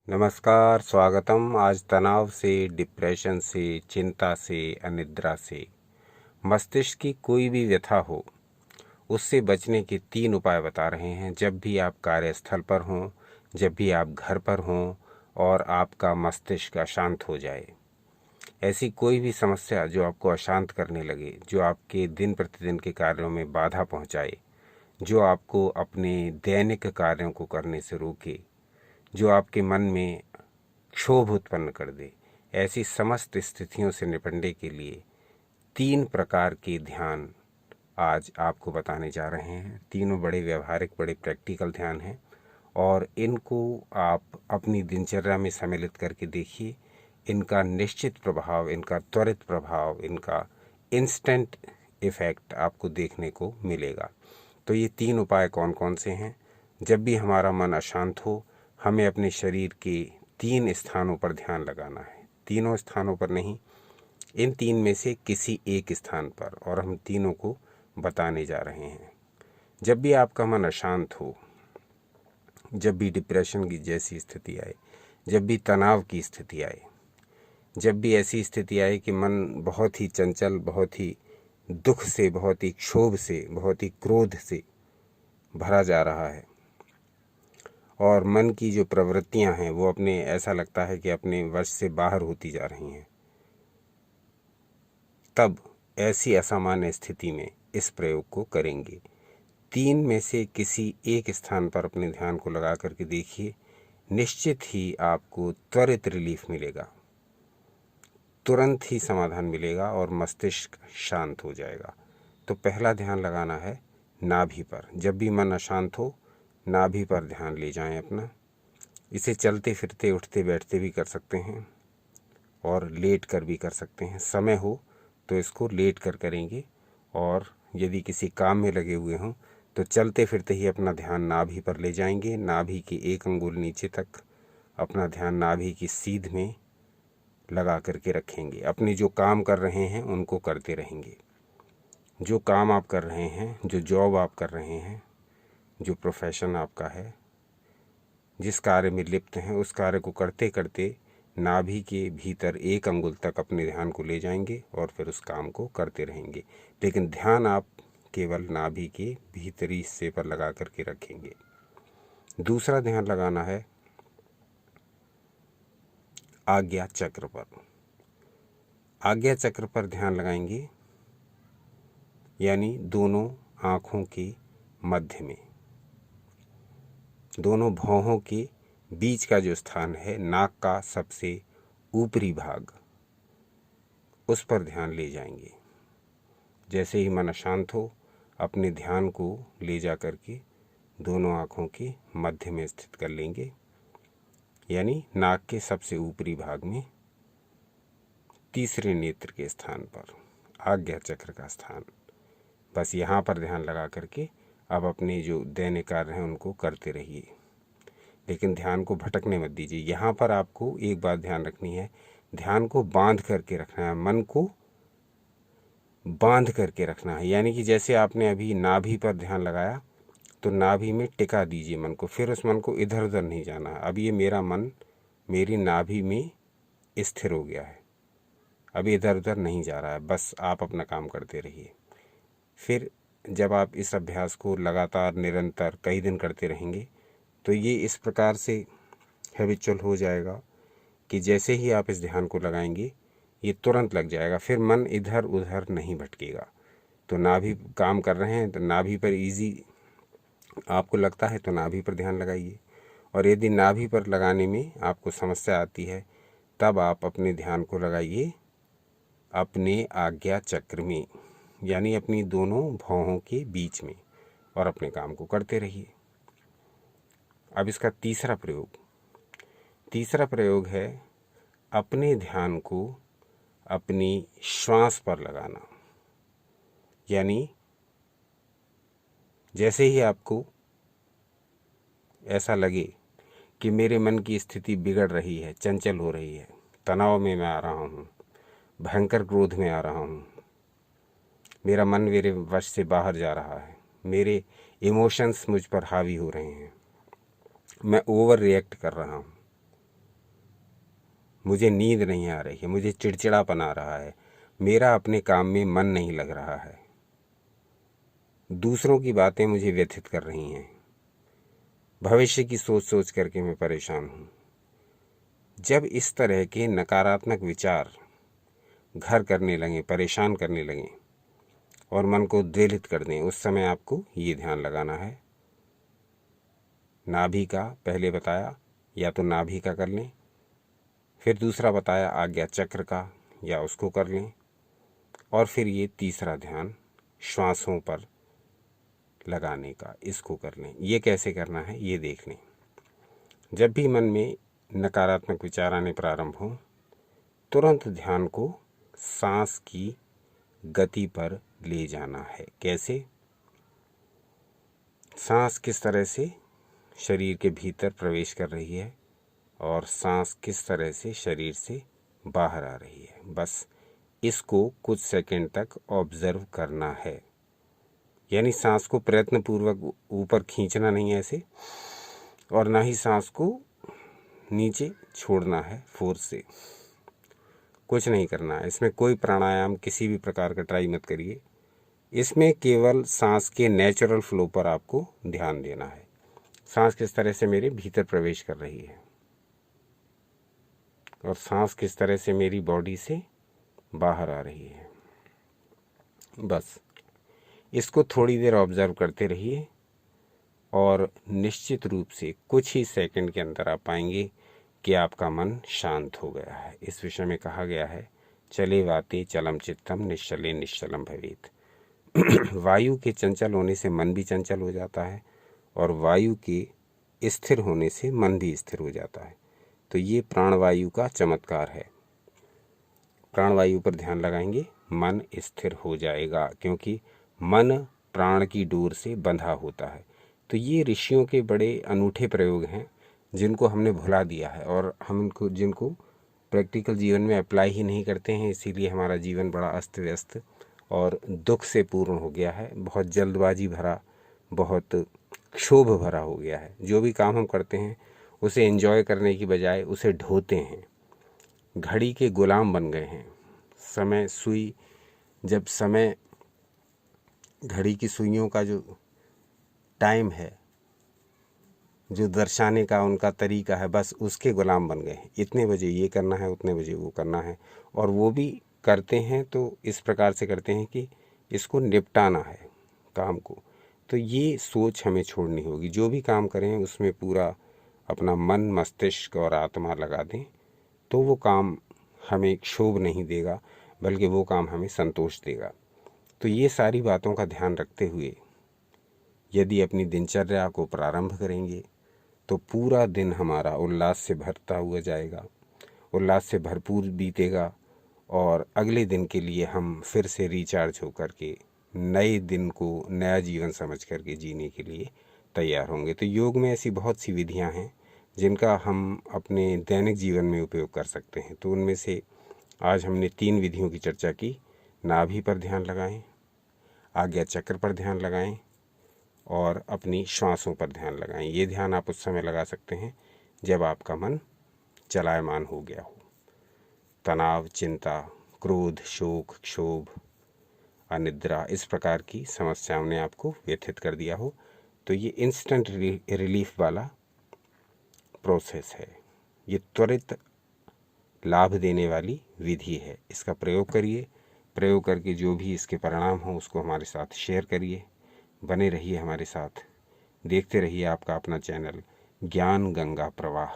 नमस्कार, स्वागतम। आज तनाव से, डिप्रेशन से, चिंता से, अनिद्रा से, मस्तिष्क की कोई भी व्यथा हो, उससे बचने के 3 उपाय बता रहे हैं। जब भी आप कार्यस्थल पर हों, जब भी आप घर पर हों और आपका मस्तिष्क अशांत हो जाए, ऐसी कोई भी समस्या जो आपको अशांत करने लगे, जो आपके दिन प्रतिदिन के कार्यों में बाधा पहुंचाए, जो आपको अपने दैनिक कार्यों को करने से रोके, जो आपके मन में क्षोभ उत्पन्न कर दे, ऐसी समस्त स्थितियों से निपटने के लिए 3 प्रकार के ध्यान आज आपको बताने जा रहे हैं। तीनों बड़े व्यवहारिक, बड़े प्रैक्टिकल ध्यान हैं और इनको आप अपनी दिनचर्या में सम्मिलित करके देखिए। इनका निश्चित प्रभाव, इनका त्वरित प्रभाव, इनका इंस्टेंट इफ़ेक्ट आपको देखने को मिलेगा। तो ये 3 उपाय कौन कौन से हैं? जब भी हमारा मन अशांत हो, हमें अपने शरीर के 3 स्थानों पर ध्यान लगाना है। तीनों स्थानों पर नहीं, इन 3 में से किसी एक स्थान पर, और हम तीनों को बताने जा रहे हैं। जब भी आपका मन अशांत हो, जब भी डिप्रेशन की जैसी स्थिति आए, जब भी तनाव की स्थिति आए, जब भी ऐसी स्थिति आए कि मन बहुत ही चंचल, बहुत ही दुख से, बहुत ही क्षोभ से, बहुत ही क्रोध से भरा जा रहा है और मन की जो प्रवृत्तियां हैं वो ऐसा लगता है कि अपने वश से बाहर होती जा रही हैं, तब ऐसी असामान्य स्थिति में इस प्रयोग को करेंगे। 3 में से किसी एक स्थान पर अपने ध्यान को लगा करके देखिए, निश्चित ही आपको त्वरित रिलीफ मिलेगा, तुरंत ही समाधान मिलेगा और मस्तिष्क शांत हो जाएगा। तो पहला ध्यान लगाना है नाभि पर। जब भी मन अशांत हो, नाभि पर ध्यान ले जाएं अपना। इसे चलते फिरते, उठते बैठते भी कर सकते हैं और लेट कर भी कर सकते हैं। समय हो तो इसको लेट कर करेंगे, और यदि किसी काम में लगे हुए हों तो चलते फिरते ही अपना ध्यान नाभि पर ले जाएंगे। नाभि की 1 अंगुल नीचे तक अपना ध्यान नाभि की सीध में लगा करके रखेंगे। अपने जो काम कर रहे हैं उनको करते रहेंगे। जो काम आप कर रहे हैं, जो जॉब आप कर रहे हैं, जो प्रोफेशन आपका है, जिस कार्य में लिप्त हैं, उस कार्य को करते करते नाभि के भीतर 1 अंगुल तक अपने ध्यान को ले जाएंगे और फिर उस काम को करते रहेंगे। लेकिन ध्यान आप केवल नाभि के भीतरी हिस्से पर लगा करके रखेंगे। दूसरा ध्यान लगाना है आज्ञा चक्र पर। आज्ञा चक्र पर ध्यान लगाएंगे, यानी दोनों आँखों के मध्य में, दोनों भौहों के बीच का जो स्थान है, नाक का सबसे ऊपरी भाग, उस पर ध्यान ले जाएंगे। जैसे ही मन अशांत हो, अपने ध्यान को ले जा करके दोनों आँखों के मध्य में स्थित कर लेंगे, यानी नाक के सबसे ऊपरी भाग में, तीसरे नेत्र के स्थान पर, आज्ञा चक्र का स्थान। बस यहाँ पर ध्यान लगा करके अब अपने जो दैनिक कार्य हैं उनको करते रहिए, लेकिन ध्यान को भटकने मत दीजिए। यहाँ पर आपको एक बात ध्यान रखनी है, ध्यान को बांध करके रखना है, मन को बांध करके रखना है। यानी कि जैसे आपने अभी नाभि पर ध्यान लगाया तो नाभि में टिका दीजिए मन को, फिर उस मन को इधर उधर नहीं जाना है। अब ये मेरा मन मेरी नाभि में स्थिर हो गया है, अभी इधर उधर नहीं जा रहा है, बस आप अपना काम करते रहिए। फिर जब आप इस अभ्यास को लगातार, निरंतर कई दिन करते रहेंगे तो ये इस प्रकार से हैबिचुअल हो जाएगा कि जैसे ही आप इस ध्यान को लगाएंगे ये तुरंत लग जाएगा, फिर मन इधर उधर नहीं भटकेगा। तो नाभि काम कर रहे हैं तो नाभि पर इजी आपको लगता है तो नाभि पर ध्यान लगाइए, और यदि नाभि पर लगाने में आपको समस्या आती है तब आप अपने ध्यान को लगाइए अपने आज्ञा चक्र में, यानी अपनी दोनों भौहों के बीच में, और अपने काम को करते रहिए। अब इसका तीसरा प्रयोग है अपने ध्यान को अपनी श्वास पर लगाना। यानी जैसे ही आपको ऐसा लगे कि मेरे मन की स्थिति बिगड़ रही है, चंचल हो रही है, तनाव में मैं आ रहा हूँ, भयंकर क्रोध में आ रहा हूँ, मेरा मन मेरे वश से बाहर जा रहा है, मेरे इमोशंस मुझ पर हावी हो रहे हैं, मैं ओवर रिएक्ट कर रहा हूँ, मुझे नींद नहीं आ रही है, मुझे चिड़चिड़ापन आ रहा है, मेरा अपने काम में मन नहीं लग रहा है, दूसरों की बातें मुझे व्यथित कर रही हैं, भविष्य की सोच सोच करके मैं परेशान हूँ। जब इस तरह के नकारात्मक विचार घर करने लगें, परेशान करने लगें और मन को उद्वेलित कर दें, उस समय आपको ये ध्यान लगाना है। नाभि का पहले बताया, या तो नाभि का कर लें, फिर दूसरा बताया आज्ञा चक्र का, या उसको कर लें, और फिर ये तीसरा ध्यान श्वासों पर लगाने का, इसको कर लें। ये कैसे करना है ये देख लें। जब भी मन में नकारात्मक विचार आने प्रारंभ हो, तुरंत ध्यान को सांस की गति पर ले जाना है। कैसे? सांस किस तरह से शरीर के भीतर प्रवेश कर रही है और सांस किस तरह से शरीर से बाहर आ रही है, बस इसको कुछ सेकंड तक ऑब्जर्व करना है। यानी सांस को प्रयत्नपूर्वक ऊपर खींचना नहीं है ऐसे, और ना ही सांस को नीचे छोड़ना है फोर्स से, कुछ नहीं करना है। इसमें कोई प्राणायाम किसी भी प्रकार का ट्राई मत करिए। इसमें केवल सांस के नेचुरल फ्लो पर आपको ध्यान देना है। सांस किस तरह से मेरे भीतर प्रवेश कर रही है और सांस किस तरह से मेरी बॉडी से बाहर आ रही है, बस इसको थोड़ी देर ऑब्जर्व करते रहिए और निश्चित रूप से कुछ ही सेकंड के अंदर आप पाएंगे कि आपका मन शांत हो गया है। इस विषय में कहा गया है, चले वाते चलम चित्तम निश्चले निश्चलम भवेत। वायु के चंचल होने से मन भी चंचल हो जाता है और वायु के स्थिर होने से मन भी स्थिर हो जाता है। तो ये प्राणवायु का चमत्कार है। प्राणवायु पर ध्यान लगाएंगे, मन स्थिर हो जाएगा, क्योंकि मन प्राण की डोर से बंधा होता है। तो ये ऋषियों के बड़े अनूठे प्रयोग हैं जिनको हमने भुला दिया है और हम जिनको प्रैक्टिकल जीवन में अप्लाई ही नहीं करते हैं। इसीलिए हमारा जीवन बड़ा अस्त व्यस्त और दुख से पूर्ण हो गया है, बहुत जल्दबाजी भरा, बहुत क्षोभ भरा हो गया है। जो भी काम हम करते हैं उसे एंजॉय करने की बजाय उसे ढोते हैं, घड़ी के गुलाम बन गए हैं। समय सुई, जब समय घड़ी की सुइयों का जो टाइम है, जो दर्शाने का उनका तरीका है, बस उसके गुलाम बन गए हैं। इतने बजे ये करना है, उतने बजे वो करना है, और वो भी करते हैं तो इस प्रकार से करते हैं कि इसको निपटाना है काम को। तो ये सोच हमें छोड़नी होगी। जो भी काम करें उसमें पूरा अपना मन, मस्तिष्क और आत्मा लगा दें, तो वो काम हमें क्षोभ नहीं देगा, बल्कि वो काम हमें संतोष देगा। तो ये सारी बातों का ध्यान रखते हुए यदि अपनी दिनचर्या को प्रारंभ करेंगे तो पूरा दिन हमारा उल्लास से भरता हुआ जाएगा, उल्लास से भरपूर बीतेगा, और अगले दिन के लिए हम फिर से रिचार्ज होकर के नए दिन को नया जीवन समझ करके जीने के लिए तैयार होंगे। तो योग में ऐसी बहुत सी विधियां हैं जिनका हम अपने दैनिक जीवन में उपयोग कर सकते हैं। तो उनमें से आज हमने 3 विधियों की चर्चा की। नाभि पर ध्यान लगाएं, आज्ञा चक्र पर ध्यान लगाएं और अपनी श्वासों पर ध्यान लगाएं। ये ध्यान आप उस समय लगा सकते हैं जब आपका मन चलायमान हो गया हो, तनाव, चिंता, क्रोध, शोक, क्षोभ, अनिद्रा, इस प्रकार की समस्याओं ने आपको व्यथित कर दिया हो। तो ये इंस्टेंट रिलीफ वाला प्रोसेस है, ये त्वरित लाभ देने वाली विधि है। इसका प्रयोग करिए, प्रयोग करके जो भी इसके परिणाम हो उसको हमारे साथ शेयर करिए। बने रहिए हमारे साथ, देखते रहिए आपका अपना चैनल ज्ञान गंगा प्रवाह।